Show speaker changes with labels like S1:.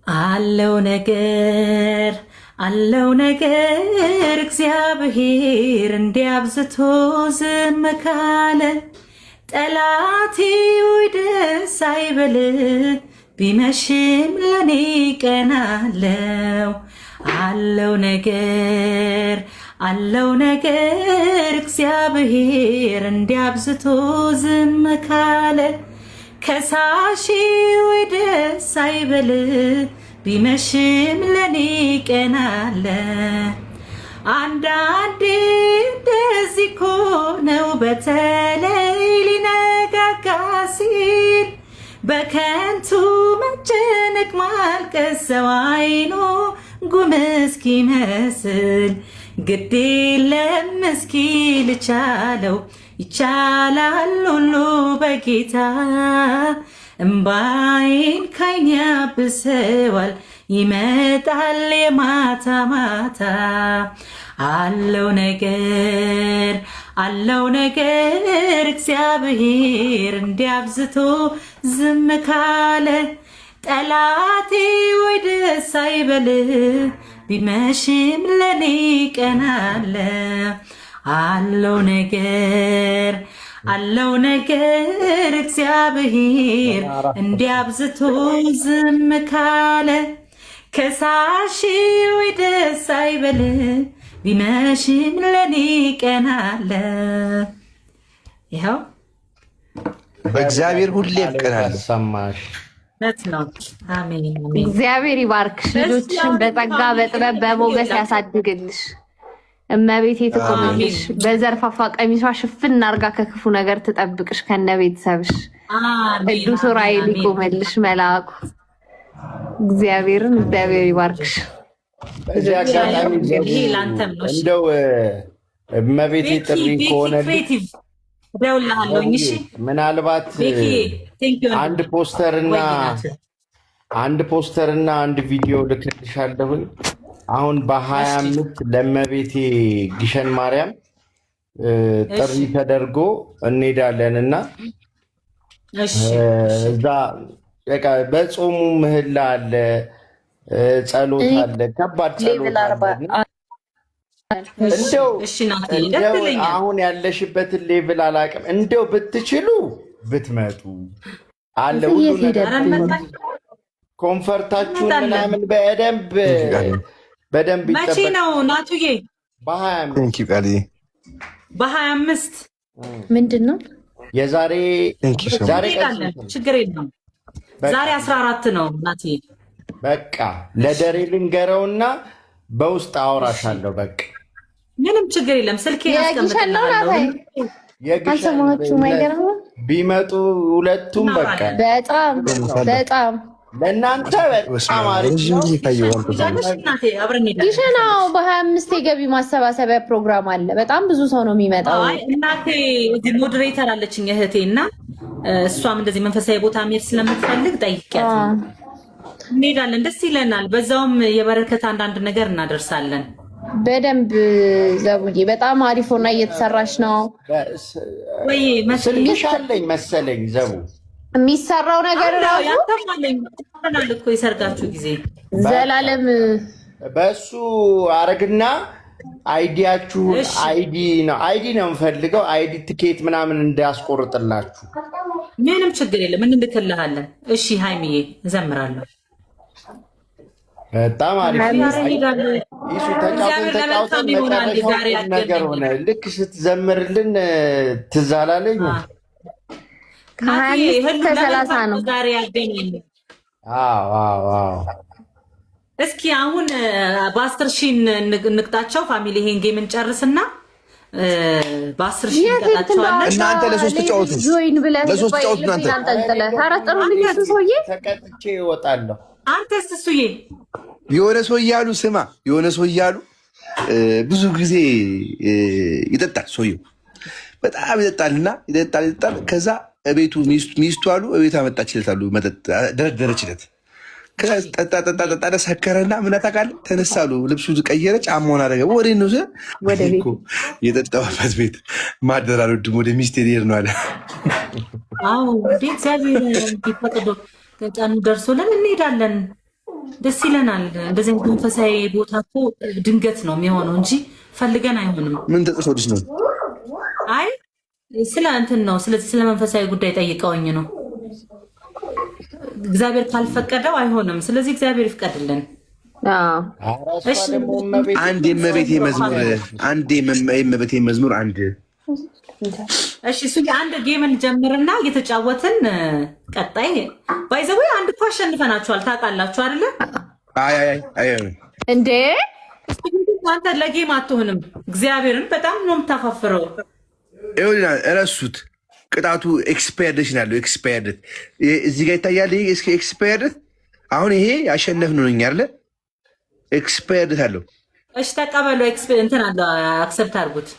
S1: አለው ነገር እግዚአብሔር እንዲያብዝቶ ዝም ካለ ጠላቴ ወይ ደስ አይበል ቢመሽም ለኔ ቀናለው። አለው ነገር እግዚአብሔር እንዲያብዝቶ ዝም ካለ ከሳሺ ወይ ደስ አይበል ቢመሽም ለኔ ቀናለ። አንዳንዴ እንደዚህ እኮ ነው በተለይ ሊነጋጋ ሲል በከንቱ መጨነቅ ማልቀስ ሰው አይኖ ጉም እስኪመስል ግድ የለም እስኪ ልቻለው ይቻላል ሁሉ በጌታ እምባይን ካይን ያብሰዋል ይመጣል የማታ ማታ። አለው ነገር እግዚአብሔር እንዲያብዝቶ ዝም ካለ ጠላቴ ወይ ደስ አይበል ቢመሽም ለኔ ቀናለ። አለው ነገር እግዚአብሔር እንዲያብዝቶ ዝም ካለ ከሳሺ ወይ ደስ አይበል ቢመሽም ለኔ ቀናለ። ይኸው
S2: በእግዚአብሔር ሁሌም ቀናለ።
S3: ሰማሽ?
S1: አሜን።
S4: እግዚአብሔር ይባርክሽ፣ ልጆችሽን በጸጋ በጥበብ በሞገስ ያሳድግልሽ። እመቤቴ ትቆምልሽ፣ በዘርፋፋ ቀሚሷ ሽፍን አርጋ ከክፉ ነገር ትጠብቅሽ ከነ ቤተሰብሽ። ቅዱስ ዑራኤል ይቆምልሽ መልአኩ። እግዚአብሔር ይባርክሽ።
S3: በዚህ አጋጣሚ እንደው እመቤቴ ጥሪ ከሆነ ምናልባት አንድ ፖስተርና አንድ ቪዲዮ ልክልሻለሁኝ። አሁን በ25 ለእመቤቴ ግሸን ማርያም ጥሪ ተደርጎ እንሄዳለን እና እዛ በጾሙ ምህላ አለ፣ ጸሎት አለ፣ ከባድ ጸሎት አለ። እንደው አሁን ያለሽበትን ሌቭል አላውቅም። እንደው ብትችሉ ብትመጡ አለ ሁሉ ነገር ኮንፈርታችሁን ምናምን በደንብ
S1: መቼ ነው ናቱዬ? በ25
S4: ምንድን ነው
S1: የዛሬ ችግር የለም። ዛሬ 14 ነው ናቱዬ።
S3: በቃ ለደሬ ልንገረውና በውስጥ አወራሻለሁ። በቃ
S1: ምንም ችግር የለም። ስልኬ ያስቀምጥልሃለሁ።
S3: ቢመጡ ሁለቱም በቃ
S4: በጣም
S3: ለእናንተ በጣም
S4: ግሸናው በ25 የገቢ ማሰባሰቢያ ፕሮግራም አለ። በጣም ብዙ ሰው ነው የሚመጣው።
S1: እናቴ እዚህ ሞዴሬተር አለችኝ እህቴ እና እሷም እንደዚህ መንፈሳዊ ቦታ መሄድ ስለምትፈልግ ጠይቂያት እንሄዳለን። ደስ ይለናል። በዛውም የበረከት አንዳንድ ነገር እናደርሳለን።
S4: በደንብ ዘቡዬ፣ በጣም አሪፍ ሆና እየተሰራች ነው
S1: ወይ
S3: መስልሻለኝ መሰለኝ። ዘቡ
S4: የሚሰራው ነገር ራሱ
S1: ያንተማለኝ እኮ የሰርጋችሁ ጊዜ
S4: ዘላለም
S3: በሱ አረግና አይዲያችሁ አይዲ ነው የምፈልገው። አይዲ ትኬት ምናምን እንዳስቆርጥላችሁ
S1: ምንም ችግር የለም፣ እንልክልሃለን። እሺ ሃይሚዬ፣ እዘምራለሁ።
S3: በጣም አሪፍ ይሱ ተጫውተን ነገር ሆነ። ልክ ስትዘምርልን ትዝ አላለኝ።
S4: ከ30 ነው
S1: ዛሬ ያገኘኝ። እስኪ አሁን በ10 ሺህ እንቅጣቸው። ፋሚሊ ይሄን ጌም እንጨርስና በ10 ሺህ እንቀጣቸዋለን።
S2: እናንተ ለሶስት ጫወቱ
S3: ተቀጥቼ እወጣለሁ።
S1: አንተስ እሱዬ
S2: የሆነ ሰው እያሉ ስማ፣ የሆነ ሰው እያሉ ብዙ ጊዜ ይጠጣል። ሰውየው በጣም ይጠጣልና ይጠጣል። ከዛ እቤቱ ሚስቱ አሉ እቤት አመጣችለታሉ መጠጥ ደረደረችለት። ከዛ ጠጣ ሰከረና ምን ታውቃለህ? ተነሳሉ፣ ልብሱ ቀየረ፣ ጫማውን አደረገ። ወደ ነው የጠጣበት ቤት ማደር አልወድም፣ ወደ ሚስቴ ልሄድ ነው አለ።
S1: አዎ እንዴ እግዚአብሔር ይፈቅዶ ቀኑ ደርሶልን እንሄዳለን። ደስ ይለናል። እንደዚህ መንፈሳዊ ቦታ እኮ ድንገት ነው የሚሆነው እንጂ ፈልገን አይሆንም።
S2: ምን ተጽፎልሽ ነው?
S1: አይ ስለ እንትን ነው። ስለዚህ ስለ መንፈሳዊ ጉዳይ ጠይቀውኝ ነው። እግዚአብሔር ካልፈቀደው አይሆንም። ስለዚህ እግዚአብሔር ይፍቀድልን።
S2: አንድ የእመቤቴ መዝሙር አንድ
S1: እሺ፣ እሱ አንድ ጌምን ጀምርና እየተጫወትን ቀጣይ ባይዘው አንድ እኮ አሸንፈናችኋል ታውቃላችሁ አይደለ?
S2: አይ
S4: እንዴ
S1: አንተ ለጌም አትሆንም። እግዚአብሔርን በጣም ነው የምታፋፍረው።
S2: ይኸውልህ እረሱት። ቅጣቱ ኤክስፓየርዴሽን አለው። ኤክስፓየርድ እዚህ ጋር ይታያል። ይሄ ኤክስፓየርድ አሁን ይሄ ያሸነፍነው ነኝ አይደለ? ኤክስፓየርድ አለው።
S1: እሺ ተቀበሉ። እንትን አለው አክሰፕት አድርጉት።